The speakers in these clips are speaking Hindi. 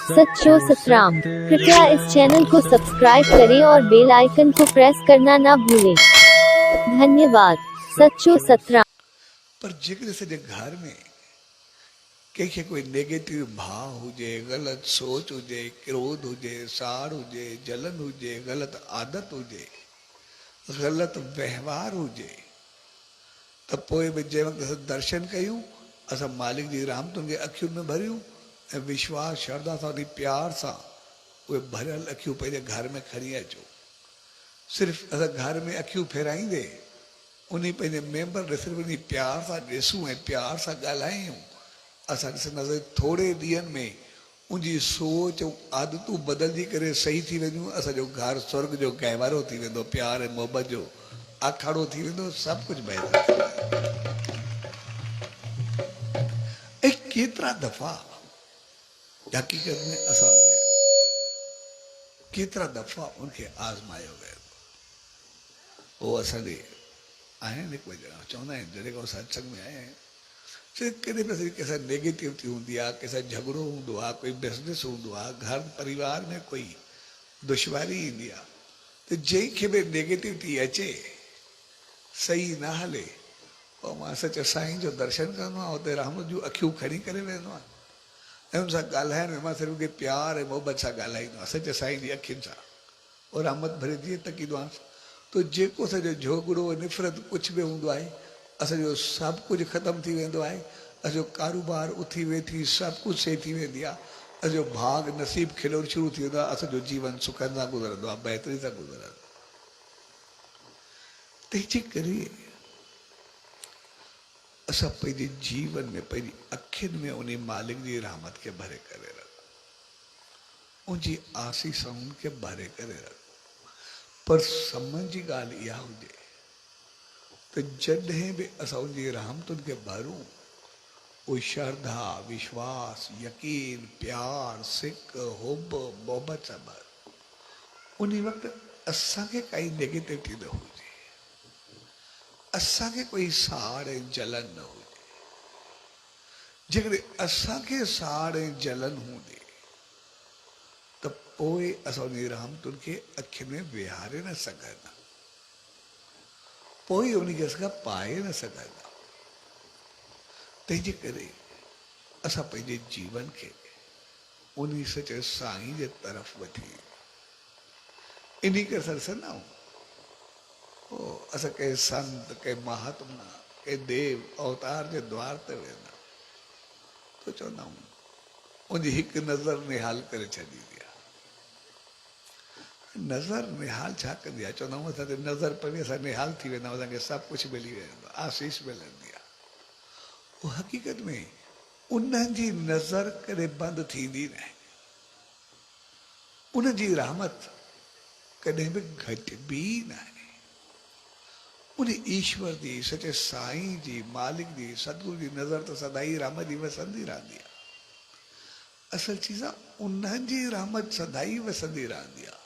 सच्चो सतराम। कृपया इस चैनल को सब्सक्राइब करें और बेल आइकन को प्रेस करना ना भूलें। धन्यवाद। सच्चो सतराम। पर जेकर सॼे घर में कंहिंखे कोई नेगेटिव भाव हुजे, ग़लत सोच हुजे, क्रोध हुजे, साड़ हुजे, जलन हुजे, ग़लत आदत हुजे, ग़लत व्यवहार हुजे, त पोइ बि जंहिं वक़्तु असां दर्शन कयूं, असां मालिक जी रहमतुनि खे अखियुनि में भरियूं ऐं विश्वास श्रद्धा सां वठी प्यार सां उहे भरियल अखियूं पंहिंजे घर में खणी अचो। सिर्फ़ु असां घर में अखियूं फेराईंदे उन पंहिंजे मेंबर ॾे सिर्फ़ु उन प्यार सां ॾिसूं ऐं प्यार सां ॻाल्हायूं, असां ॾिसंदासीं थोरे ॾींहंनि में उनजी सोच ऐं आदतूं बदिलजी करे सही थी वेंदियूं। असांजो घरु स्वर्ग जो गहवारो थी वेंदो, प्यार ऐं मोहबत जो अखाड़ो थी वेंदो, सभु कुझु बहितर थी वेंदो। ऐं केतिरा दफ़ा हक़ीक़त में असांखे केतिरा दफ़ा उनखे आज़मायो वियो। उहो असांजे आहिनि हिकु ॼणा चवंदा आहिनि, जॾहिं खां सत्संग में आया आहिनि, केॾे पासे कंहिंसां नेगेटिविटी हूंदी आहे, कंहिंसां झगड़ो हूंदो आहे, कोई बिज़नेस हूंदो आहे, घर परिवार में कोई दुश्वारी ईंदी आहे, त जंहिंखे बि नेगेटिविटी अचे, सही न हले, पोइ मां सच साईं जो दर्शन कंदो आहियां, हुते रहमत जूं अखियूं खणी करे वेंदो आहियां ऐं हुन सां ॻाल्हाइण में मां सिर्फ़ु उनखे प्यार ऐं मोहबत सां ॻाल्हाईंदो आहियां, सच साईं जी अखियुनि सां, और रहमत भरे जीअं तकींदो आहियां। तो जेको असांजो झोगड़ो निफ़रत कुझु बि हूंदो आहे, असांजो सभु कुझु ख़तमु थी वेंदो आहे। असांजो कारोबार उथी वेठी सभु कुझु सही थी वेंदी आहे। असांजो भाग नसीब खिलणु शुरू थी वेंदो आहे। असांजो जीवन सुखनि सां गुज़रंदो आहे, बहितरी सां गुज़रंदो आहे। तंहिंजे करे असां पंहिंजे जीवन में पंहिंजी अखियुनि में उन मालिक जी रहमत खे भरे करे रखूं, उनजी आसीसाउनि खे भरे करे रखूं। पर सम्झ जी ॻाल्हि इहा हुजे त जॾहिं बि असां उनजी रहमतुनि खे भरूं, उहो श्रद्धा, विश्वास, यकीन, प्यार, सिक, हुब, मोहबत सां भरूं, उन वक़्तु असांखे काई नेगेटिविटी न हुजे, असांखे कोई साड़ ऐं जलन न हुजे। जेकॾहिं असांखे साड़ ऐं जलन हूंदी त पोइ असां उन रहमतुनि खे अखियुनि में विहारे न सघंदा, पोइ उनखे असां पाए न सघंदा। तंहिंजे करे असां पंहिंजे जीवन खे उन सचे साईं जे तरफ़ वठी, इन करे असां ॾिसंदा आहियूं असां कंहिं संत, कंहिं महात्मा, कंहिं देव अवतार जे द्वार ते वेंदा तो चवंदा आहियूं उनजी हिकु नज़र निहाल करे छॾींदी आहे। नज़र निहाल छा कंदी आहे? चवंदा आहियूं असां ते नज़र पवे, असां निहाल थी वेंदा आहियूं, असांखे सभु कुझु मिली वेंदो, आशीष मिलंदी आहे। उहो हक़ीक़त में उन्हनि जी नज़र कॾहिं बंदि थींदी न आहे, उनजी रहमत कॾहिं बि घटिबी न आहे। उन ईश्वर जी, सचे साईं जी, मालिक जी, सतगुरु जी नज़र त सदाई रहमत जी वसंदी रहंदी आहे। असल चीज़ आहे उन्हनि जी रहमत सदाई वसंदी रहंदी आहे।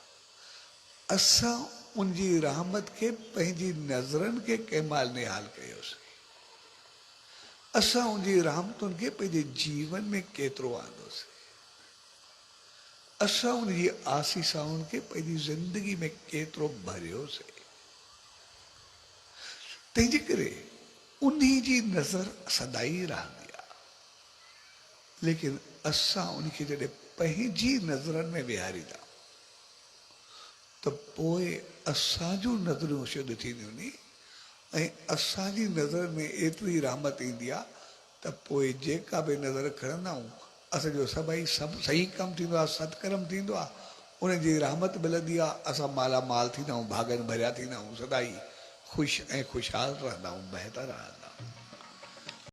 असां उनजी रहमत खे पंहिंजी नज़रनि खे कंहिं महिल निहाल कयोसीं, असां उनजी रहमतुनि खे पंहिंजे जीवन में केतिरो आंदोसीं, असां उनजी आसीसाउनि खे पंहिंजी ज़िंदगी में केतिरो भरियोसीं। तंहिंजे करे उन जी नज़र सदाई रहंदी आहे। लेकिन असां उनखे जॾहिं पंहिंजी नज़रनि में विहारींदा त पोइ असांजूं नज़रियूं शुद्ध थींदियूं नी, ऐं असांजी नज़र में एतिरी रहमत ईंदी आहे त पोइ जेका बि नज़र खणंदा आहियूं, असांजो सभई सभु सही कमु थींदो आहे, सत्कर्म थींदो आहे, उनजी रहमत मिलंदी आहे, असां मालामाल थींदा आहियूं, भागनि भरिया थींदा आहियूं, सदाई ख़ुशि ऐं ख़ुशहाल रहंदा आहियूं, बहितर रहंदा आहियूं।